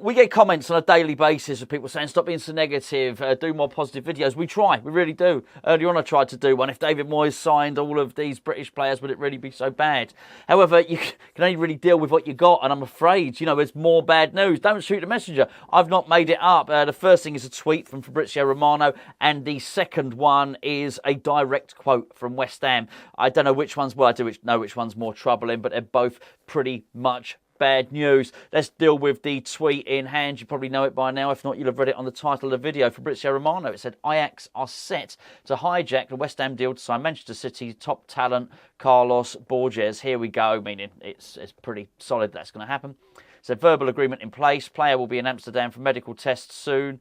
We get comments on a daily basis of people saying, stop being so negative, do more positive videos. We try, we really do. Earlier on I tried to do one. If David Moyes signed all of these British players, would it really be so bad? However, you can only really deal with what you got, and I'm afraid, there's more bad news. Don't shoot the messenger. I've not made it up. The first thing is a tweet from Fabrizio Romano, and the second one is a direct quote from West Ham. I don't know which one's, well, I do know which one's more troubling, but they're both pretty much bad news. Let's deal with the tweet in hand. You probably know it by now. If not, you'll have read it on the title of the video. Fabrizio Romano, it said, Ajax are set to hijack the West Ham deal to sign Manchester City's top talent, Carlos Borges. Here we go, meaning it's pretty solid that's going to happen. So verbal agreement in place. Player will be in Amsterdam for medical tests soon.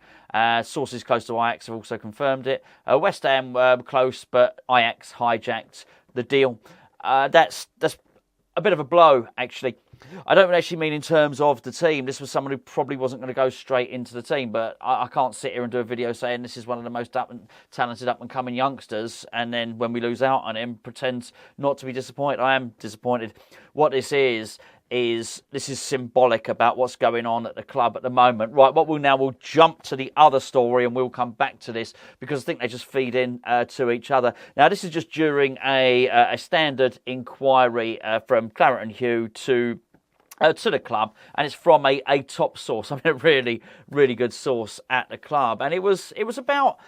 Sources close to Ajax have also confirmed it. West Ham close, but Ajax hijacked the deal. That's a bit of a blow, actually. I don't actually mean in terms of the team. This was someone who probably wasn't going to go straight into the team, but I can't sit here and do a video saying this is one of the most talented up-and-coming youngsters, and then when we lose out on him, pretend not to be disappointed. I am disappointed. What this is this is symbolic about what's going on at the club at the moment. Right, we'll jump to the other story, and we'll come back to this because I think they just feed in to each other. Now, this is just during a standard inquiry from Claret and Hugh to the club, and it's from a top source. I mean, a really, really good source at the club, and it was about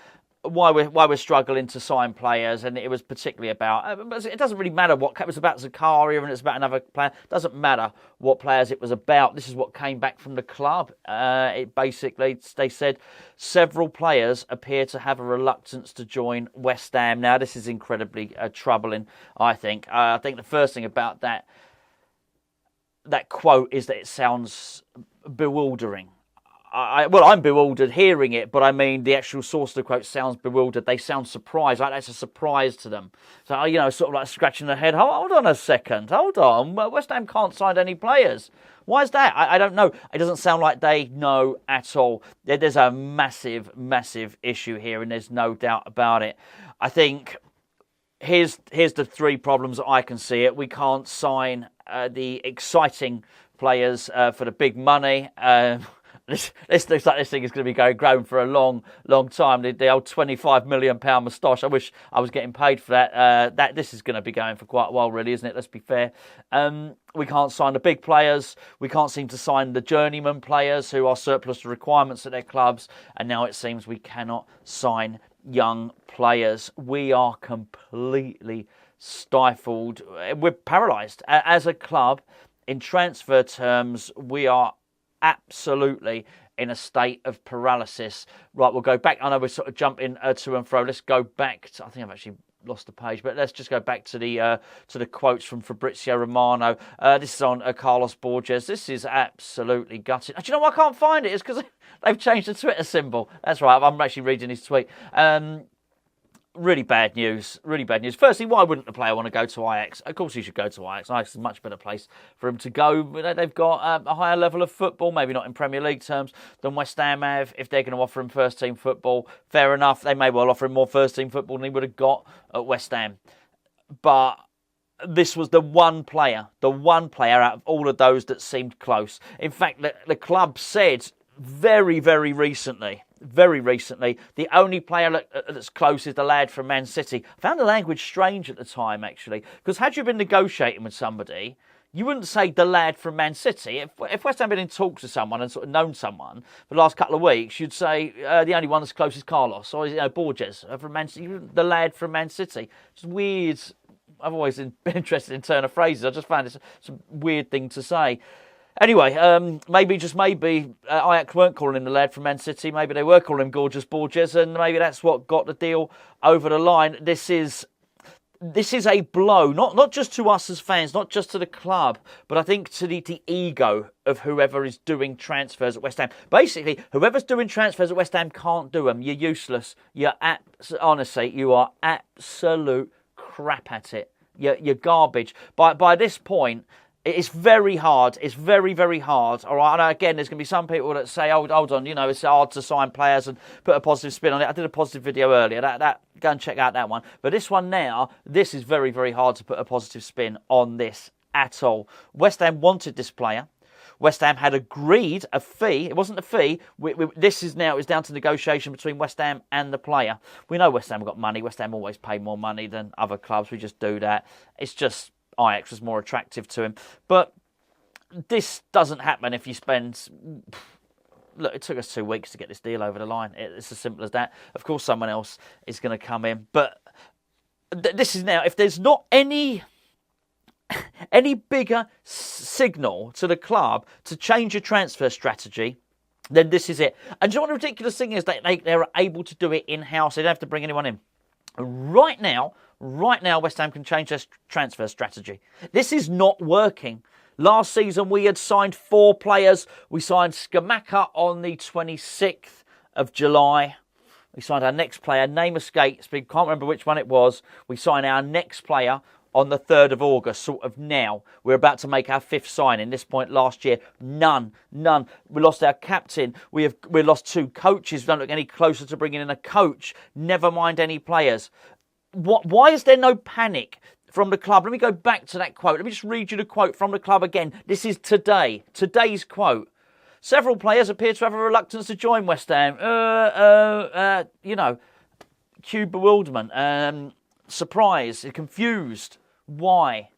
why we're struggling to sign players, and it was particularly about. It doesn't really matter what it was about Zakaria, and it's about another player. It doesn't matter what players it was about. This is what came back from the club. It basically, they said several players appear to have a reluctance to join West Ham. Now, this is incredibly troubling. I think. I think the first thing about that quote is that it sounds bewildering. I'm bewildered hearing it, but I mean the actual source of the quote sounds bewildered. They sound surprised, like that's a surprise to them. So, sort of like scratching their head. Hold on a second, hold on. West Ham can't sign any players. Why is that? I don't know. It doesn't sound like they know at all. There's a massive, massive issue here, and there's no doubt about it. I think here's the three problems that I can see it. We can't sign the exciting players for the big money. This looks like this thing is going to be growing for a long, long time. The old £25 million moustache. I wish I was getting paid for that. This is going to be going for quite a while, really, isn't it? Let's be fair. We can't sign the big players. We can't seem to sign the journeyman players who are surplus to requirements at their clubs. And now it seems we cannot sign young players. We are completely stifled. We're paralysed. As a club, in transfer terms, we are absolutely in a state of paralysis. Right, we'll go back. I know we're sort of jumping to and fro. Let's go back to, I think I've actually lost the page, but let's just go back to the quotes from Fabrizio Romano. This is on Carlos Borges. This is absolutely gutting. Do you know why I can't find it? It's because they've changed the Twitter symbol. That's right, I'm actually reading his tweet. Really bad news. Really bad news. Firstly, why wouldn't the player want to go to Ajax? Of course he should go to Ajax. Ajax is a much better place for him to go. They've got a higher level of football, maybe not in Premier League terms, than West Ham have. If they're going to offer him first-team football, fair enough. They may well offer him more first-team football than he would have got at West Ham. But this was the one player out of all of those that seemed close. In fact, the club said very, very recently, the only player that's close is the lad from Man City. I found the language strange at the time, actually, because had you been negotiating with somebody, you wouldn't say the lad from Man City. If West Ham had been in talks with someone and sort of known someone for the last couple of weeks, you'd say the only one that's close is Carlos or Borges from Man City. The lad from Man City. It's weird. I've always been interested in turn of phrases. I just found it's a weird thing to say. Anyway, maybe Ajax weren't calling him the lad from Man City. Maybe they were calling him Gorgeous Borges, and maybe that's what got the deal over the line. This is a blow, not just to us as fans, not just to the club, but I think to the ego of whoever is doing transfers at West Ham. Basically, whoever's doing transfers at West Ham can't do them. You're useless. Honestly, you are absolute crap at it. You're garbage. By this point, it's very hard. It's very, very hard. All right. And again, there's going to be some people that say, hold on, it's hard to sign players and put a positive spin on it. I did a positive video earlier. Go and check out that one. But this one now, this is very, very hard to put a positive spin on this at all. West Ham wanted this player. West Ham had agreed a fee. It wasn't a fee. This is now, it's down to negotiation between West Ham and the player. We know West Ham have got money. West Ham always pay more money than other clubs. We just do that. It's just Ajax was more attractive to him. But this doesn't happen if you spend... Look, it took us 2 weeks to get this deal over the line. It's as simple as that. Of course, someone else is going to come in. But this is now, if there's not any bigger signal to the club to change your transfer strategy, then this is it. And do you know what the ridiculous thing is? They're able to do it in-house. They don't have to bring anyone in. Right now, West Ham can change their transfer strategy. This is not working. Last season, we had signed 4 players. We signed Skamaka on the 26th of July. We signed our next player. Name escapes, but can't remember which one it was. We signed our next player on the 3rd of August, sort of now. We're about to make our 5th signing. This point last year, none. We lost our captain. We lost 2 coaches. We don't look any closer to bringing in a coach. Never mind any players. Why is there no panic from the club? Let me go back to that quote. Let me just read you the quote from the club again. This is today's quote. Several players appear to have a reluctance to join West Ham. Cue bewilderment, surprise, confused. Why?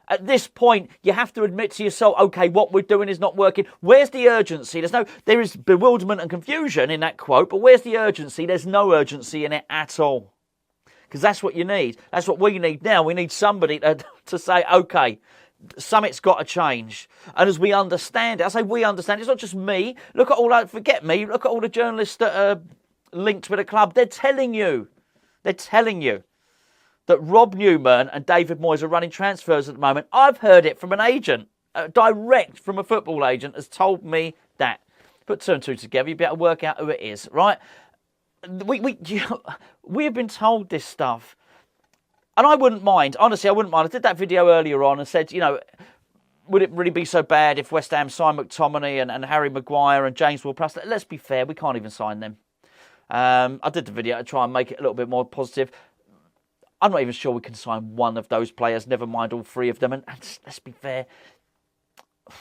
At this point, you have to admit to yourself, okay, what we're doing is not working. Where's the urgency? There is bewilderment and confusion in that quote, but where's the urgency? There's no urgency in it at all. Because that's what you need. That's what we need now. We need somebody to say, okay, something's got to change. And as we understand it, I say we understand, it's not just me. Look at all that, forget me, look at all the journalists that are linked with the club. They're telling you that Rob Newman and David Moyes are running transfers at the moment. I've heard it from an agent, direct from a football agent, has told me that. Put 2 and 2 together, you'll be able to work out who it is, right? We have been told this stuff. And I wouldn't mind. Honestly, I wouldn't mind. I did that video earlier on and said, would it really be so bad if West Ham signed McTominay and Harry Maguire and James Ward-Prowse? Let's be fair, we can't even sign them. I did the video to try and make it a little bit more positive. I'm not even sure we can sign one of those players, never mind all 3 of them. And let's be fair.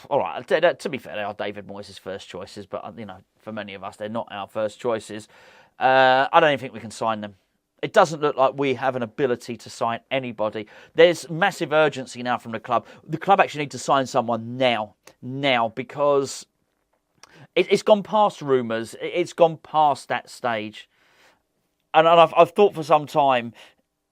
All right, to be fair, they are David Moyes' first choices, but, for many of us, they're not our first choices. I don't even think we can sign them. It doesn't look like we have an ability to sign anybody. There's massive urgency now from the club. The club actually need to sign someone now, because it's gone past rumours. It's gone past that stage. And I've thought for some time,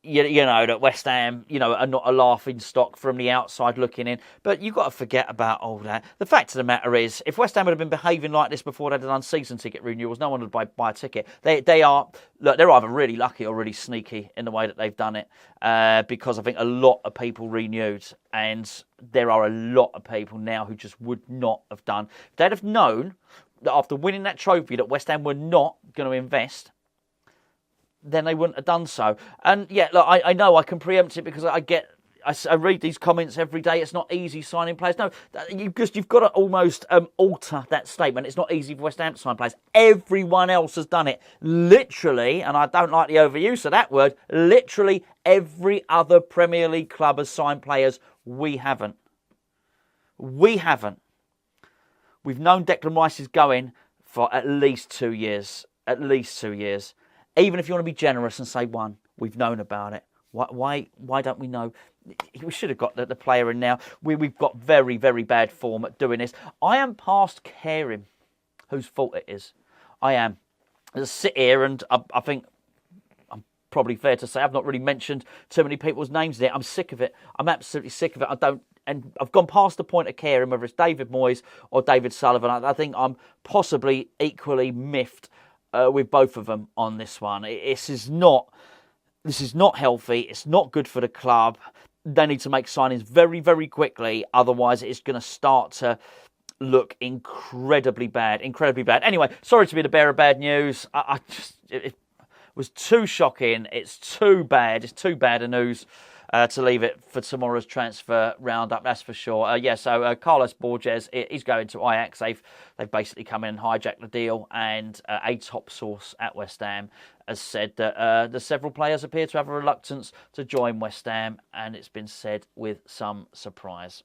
that West Ham, are not a laughing stock from the outside looking in. But you've got to forget about all that. The fact of the matter is, if West Ham would have been behaving like this before they'd done season ticket renewals, no one would buy a ticket. They're either really lucky or really sneaky in the way that they've done it. Because I think a lot of people renewed. And there are a lot of people now who just would not have done. If they'd have known that after winning that trophy that West Ham were not going to invest, then they wouldn't have done so. And yeah, look, I know I can preempt it because I read these comments every day. It's not easy signing players. No, you've got to almost alter that statement. It's not easy for West Ham to sign players. Everyone else has done it. Literally, and I don't like the overuse of that word, literally every other Premier League club has signed players. We haven't. We've known Declan Rice is going for at least 2 years. Even if you want to be generous and say 1, we've known about it. Why don't we know? We should have got the player in now. We've got very, very bad form at doing this. I am past caring whose fault it is. I am. I sit here and I think I'm probably fair to say I've not really mentioned too many people's names there. I'm sick of it. I'm absolutely sick of it. And I've gone past the point of caring whether it's David Moyes or David Sullivan. I think I'm possibly equally miffed with both of them on this one. This is not healthy. It's not good for the club. They need to make signings very, very quickly. Otherwise, it's going to start to look incredibly bad. Anyway, sorry to be the bearer of bad news. It was too shocking. It's too bad. It's too bad a news to leave it for tomorrow's transfer roundup, that's for sure. So Carlos Borges, he's going to Ajax. They've basically come in and hijacked the deal, and a top source at West Ham has said that the several players appear to have a reluctance to join West Ham, and it's been said with some surprise.